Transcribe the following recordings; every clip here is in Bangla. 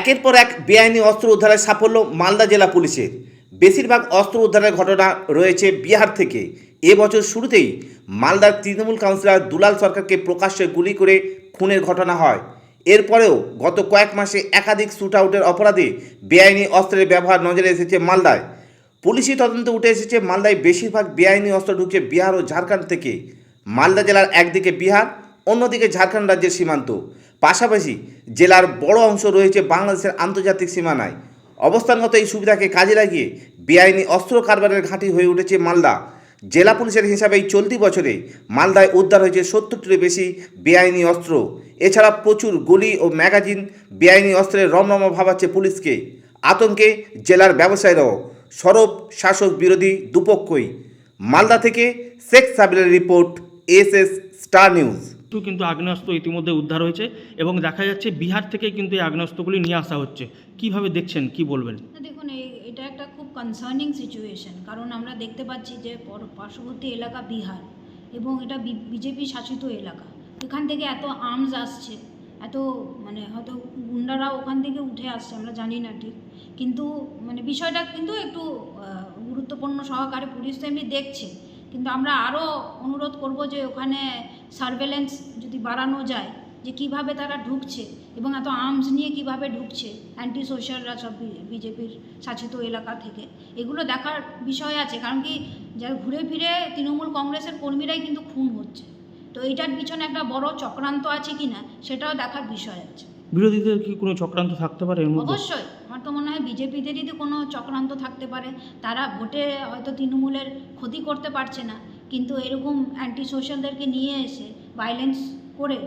একের পর এক বেআইনি অস্ত্র উদ্ধারের সাফল্য মালদা জেলা পুলিশের। বেশিরভাগ অস্ত্র উদ্ধারের ঘটনা রয়েছে বিহার থেকে। এবছর শুরুতেই মালদার তৃণমূল কাউন্সিলর দুলাল সরকারকে প্রকাশ্যে গুলি করে খুনের ঘটনা হয়। এরপরেও গত কয়েক মাসে একাধিক শ্যুট আউটের অপরাধে বেআইনি অস্ত্রের ব্যবহার নজরে এসেছে মালদায়। পুলিশি তদন্তে উঠে এসেছে মালদায় বেশিরভাগ বেআইনি অস্ত্র ঢুকছে বিহার ও ঝাড়খণ্ড থেকে। মালদা জেলার একদিকে বিহার, অন্যদিকে ঝাড়খণ্ড রাজ্যের সীমান্ত, পাশাপাশি জেলার বড় অংশ রয়েছে বাংলাদেশের আন্তর্জাতিক সীমানায়। অবস্থানগত এই সুবিধাকে কাজে লাগিয়ে বেআইনি অস্ত্র কারবারের ঘাঁটি হয়ে উঠেছে মালদা। জেলা পুলিশের হিসাবে এই চলতি বছরে মালদায় উদ্ধার হয়েছে 70টির বেশি বেআইনি অস্ত্র। এছাড়া প্রচুর গুলি ও ম্যাগাজিন। বেআইনি অস্ত্রের রমরমা ভাবাচ্ছে পুলিশকে। আতঙ্কে জেলার ব্যবসায়ীরাও। সরব শাসক বিরোধী দুপক্ষই। মালদা থেকে শেখ সাবিলের রিপোর্ট, এসএস স্টার নিউজ। কিন্তু আগ্নেয়াস্ত্র ইতিমধ্যে উদ্ধার হয়েছে এবং দেখা যাচ্ছে বিহার থেকে কিন্তু এই আগ্নেয়াস্ত্রগুলি নিয়ে আসা হচ্ছে। কিভাবে দেখছেন, কি বলবেন? দেখুন, এটা একটা খুব কনসার্নিং সিচুয়েশন, কারণ আমরা দেখতে পাচ্ছি যে পার্শ্ববর্তী এলাকা বিহার এবং এটা বিজেপি শাসিত এলাকা। এখান থেকে এত আর্মস আসছে, এত হয়তো গুন্ডারা ওখান থেকে উঠে আসছে, আমরা জানি না ঠিক, কিন্তু বিষয়টা কিন্তু একটু গুরুত্বপূর্ণ সহকারে পুলিশ তো এমনি দেখছে, কিন্তু আমরা আরও অনুরোধ করব যে ওখানে সার্ভেলেন্স যদি বাড়ানো যায়, যে কিভাবে তারা ঢুকছে এবং এত আর্মস নিয়ে কিভাবে ঢুকছে অ্যান্টি সোশ্যালরা সব বিজেপির শাসিত এলাকা থেকে, এগুলো দেখার বিষয় আছে। কারণ কি, যারা ঘুরে ফিরে তৃণমূল কংগ্রেসের কর্মীরাই কিন্তু খুন হচ্ছে, তো এইটার পিছনে একটা বড় চক্রান্ত আছে কি না সেটাও দেখার বিষয় আছে। বিরোধীদের কি কোনো চক্রান্ত থাকতে পারে এর মধ্যে? অবশ্যই, আমার তো মনে হয় বিজেপিদেরই কোনো চক্রান্ত থাকতে পারে। তারা ভোটে হয়তো তৃণমূলের ক্ষতি করতে পারছে না, কিন্তু এরকম অ্যান্টি সোশ্যালদেরকে নিয়ে এসে ভায়োলেন্স করে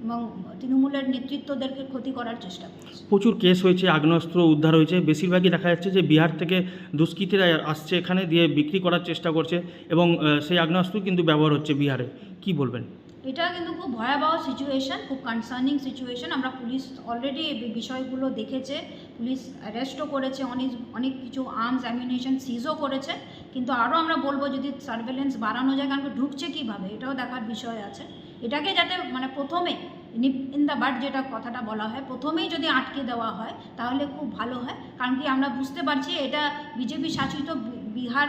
এবং তৃণমূলের নেতৃত্বদেরকে ক্ষতি করার চেষ্টা করছে। প্রচুর কেস হয়েছে, আগ্নেয়াস্ত্র উদ্ধার হয়েছে। বেশিরভাগই দেখা যাচ্ছে যে বিহার থেকে দুষ্কৃতীরা আসছে, এখানে দিয়ে বিক্রি করার চেষ্টা করছে এবং সেই আগ্নেয়াস্ত্র কিন্তু ব্যবহার হচ্ছে বিহারে। কি বলবেন? এটা কিন্তু খুব ভয়াবহ সিচুয়েশন, খুব কনসার্নিং সিচুয়েশন। আমরা পুলিশ অলরেডি এই বিষয়গুলো দেখেছে, পুলিশ অ্যারেস্টও করেছে, অনেক কিছু আর্মস অ্যামিউনিশন সিজও করেছে, কিন্তু আরও আমরা বলবো যদি সার্ভেলেন্স বাড়ানো যায়, কারণ ঢুকছে কীভাবে এটাও দেখার বিষয় আছে। এটাকে যাতে প্রথমে ইন দ্য বাট যেটা কথাটা বলা হয়, প্রথমেই যদি আটকে দেওয়া হয় তাহলে খুব ভালো হয়। কারণ কি, আমরা বুঝতে পারছি এটা বিজেপি শাসিত বিহার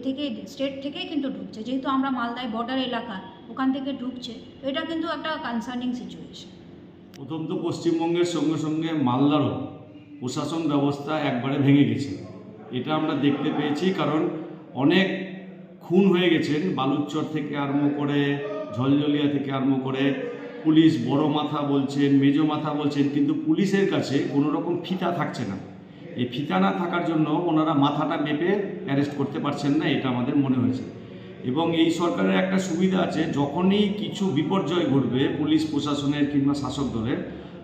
থেকে স্টেট থেকেই কিন্তু ঢুকছে, যেহেতু আমরা মালদায় বর্ডার এলাকা, ওখান থেকে ঢুকছে, এটা কিন্তু একটা কনসার্নিং সিচুয়েশন। প্রথম তো পশ্চিমবঙ্গের সঙ্গে সঙ্গে মালদারও প্রশাসন ব্যবস্থা একবারে ভেঙে গেছে, এটা আমরা দেখতে পেয়েছি। কারণ অনেক খুন হয়ে গেছেন, বালুচর থেকে আরম্ভ করে ঝলঝলিয়া থেকে আরম্ভ করে পুলিশ বড় মাথা বলছেন, মেজো মাথা বলছেন, কিন্তু পুলিশের কাছে কোনো রকম ফিতা থাকছে না। এই ফিতা না থাকার জন্য ওনারা মাথাটা মেপে অ্যারেস্ট করতে পারছেন না, এটা আমাদের মনে হয়েছে। এবং এই সরকারের একটা সুবিধা আছে, যখনই কিছু বিপর্যয় ঘটবে পুলিশ প্রশাসনের কিংবা শাসক দলের,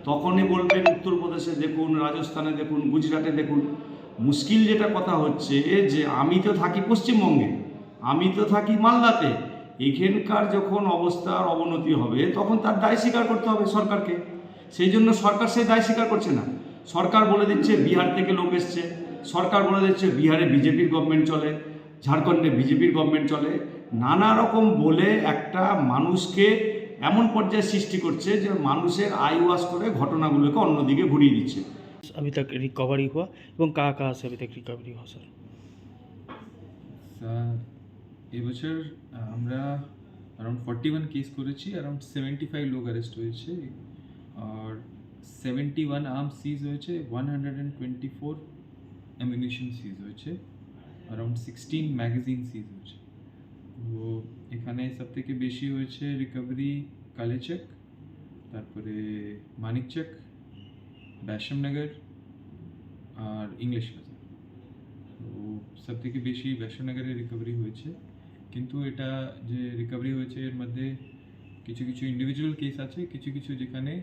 তখনই বলবেন উত্তরপ্রদেশে দেখুন, রাজস্থানে দেখুন, গুজরাটে দেখুন। মুশকিল যেটা কথা হচ্ছে যে আমি তো থাকি পশ্চিমবঙ্গে, আমি তো থাকি মালদাতে, এখানকার যখন অবস্থার অবনতি হবে তখন তার দায় স্বীকার করতে হবে সরকারকে। সেই জন্য সরকার সেই দায় স্বীকার করছে না। সরকার বলে দিচ্ছে বিহার থেকে লোক এসছে, সরকার বলে দিচ্ছে বিহারে বিজেপির গভর্নমেন্ট চলে, ঝাড়খণ্ডে বিজেপির গভর্নমেন্ট চলে, নানা রকম বলে একটা মানুষকে এমন পর্যায়ে সৃষ্টি করছে যে মানুষের আই ওয়াশ করে ঘটনাগুলোকে অন্যদিকে ঘুরিয়ে দিচ্ছে। अभी तक रिकवरी हुआ এবং कहाँ कहाँ से अभी तक रिकवरी हुआ सर? এবছর আমরা অ্যারাউন্ড 41 কেস করেছি, অ্যারাউন্ড 75 লোক অ্যারেস্ট হয়েছে, আর 71 আর্মস সিজ হয়েছে, 124 অ্যামিউনিশন সিজ হয়েছে, অ্যারাউন্ড 16 ম্যাগাজিন সিজ হয়েছে। তো এখানে সবথেকে বেশি হয়েছে রিকভারি কালেচক, তারপরে মানিকচক, বৈষ্ণবনগর আর ইংলিশ বাজার। তো সবথেকে বেশি বৈষ্ণবনগরে রিকভারি হয়েছে, কিন্তু এটা যে রিকভারি হয়েছে এর মধ্যে কিছু কিছু ইন্ডিভিজুয়াল কেস আছে, কিছু কিছু যেখানে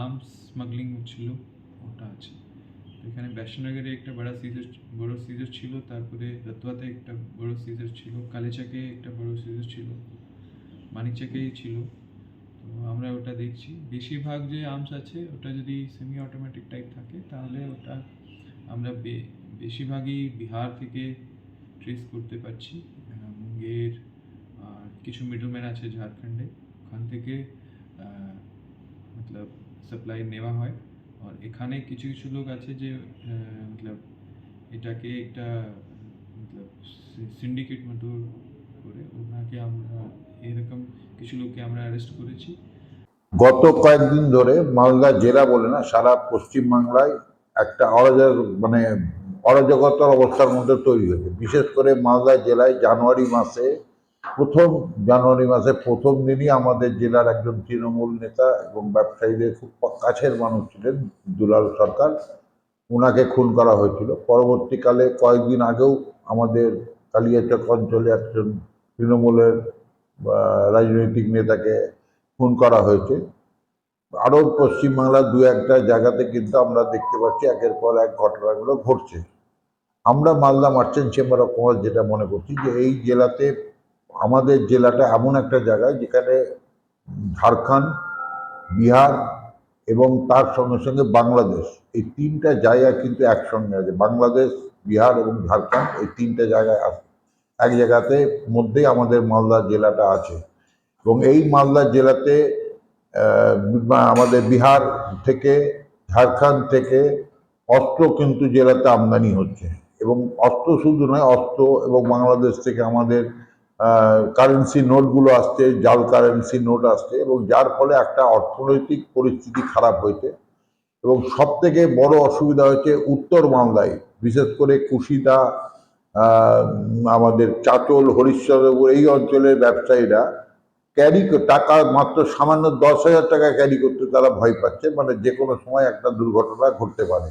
আর্মস স্মাগলিং হচ্ছিল ওটা আছে। তো এখানে বৈষ্ণবনগরে একটা বড় সিজার ছিল, তারপরে রতুয়াতে একটা বড় সিজার ছিল, কালেচাকে একটা বড় সিজার ছিল, মানিকচাকেই ছিল। তো আমরা ওটা দেখছি, বেশিরভাগ যে আর্মস আছে ওটা যদি সেমি অটোমেটিক টাইপ থাকে তাহলে ওটা আমরা বেশিরভাগই বিহার থেকে ট্রেস করতে পারছি। মুঙ্গের আর কিছু মিডলম্যান আছে ঝাড়খণ্ডে, ওখান থেকে সাপ্লাই নেওয়া হয়। আর এখানে কিছু কিছু লোক আছে যে মতলব এটাকে একটা মতলব সিন্ডিকেট মতো করে ওনাকে আমরা এরকম কিছু লোককে আমরা অ্যারেস্ট করেছি। গত কয়েকদিন ধরে মালদা জেলা বলে না, সারা পশ্চিমবাংলায় একটা অরাজকতার অবস্থার মধ্যে তৈরি হয়েছে। বিশেষ করে মালদা জেলায় জানুয়ারি মাসে প্রথম দিনই আমাদের জেলার একজন তৃণমূল নেতা এবং ব্যবসায়ীদের খুব কাছের মানুষ ছিলেন দুলাল সরকার, ওনাকে খুন করা হয়েছিল। পরবর্তীকালে কয়েকদিন আগেও আমাদের কালিয়াচক অঞ্চলে একজন তৃণমূলের রাজনৈতিক নেতাকে খুন করা হয়েছে। আরও পশ্চিমবাংলার দু একটা জায়গাতে কিন্তু আমরা দেখতে পাচ্ছি একের পর এক ঘটনাগুলো ঘটছে। আমরা Malda merchant chamber of commerce যেটা মনে করছি যে এই জেলাতে, আমাদের জেলাটা এমন একটা জায়গায় যেখানে ঝাড়খণ্ড, বিহার এবং তার সঙ্গে সঙ্গে বাংলাদেশ, এই তিনটা জায়গা কিন্তু একসঙ্গে আছে। বাংলাদেশ, বিহার এবং ঝাড়খণ্ড এই তিনটা জায়গায় এক জায়গাতে মধ্যেই আমাদের মালদা জেলাটা আছে। এবং এই মালদা জেলাতে আমাদের বিহার থেকে, ঝাড়খণ্ড থেকে অস্ত্র কিন্তু জেলাতে আমদানি হচ্ছে। এবং অস্ত্র শুধু নয়, অস্ত্র এবং বাংলাদেশ থেকে আমাদের কারেন্সি নোটগুলো আসছে, জাল কারেন্সি নোট আসছে, এবং যার ফলে একটা অর্থনৈতিক পরিস্থিতি খারাপ হয়েছে। এবং সব থেকে বড় অসুবিধা হচ্ছে উত্তর মালদায়, বিশেষ করে কুশিদা, আমাদের চাচল, হরিশ্চন্দ্রপুর এই অঞ্চলের ব্যবসায়ীরা টাকা মাত্র সামান্য 10,000 টাকা ক্যারি করতে তারা ভয় পাচ্ছে, মানে যে কোনো সময় একটা দুর্ঘটনা ঘটতে পারে।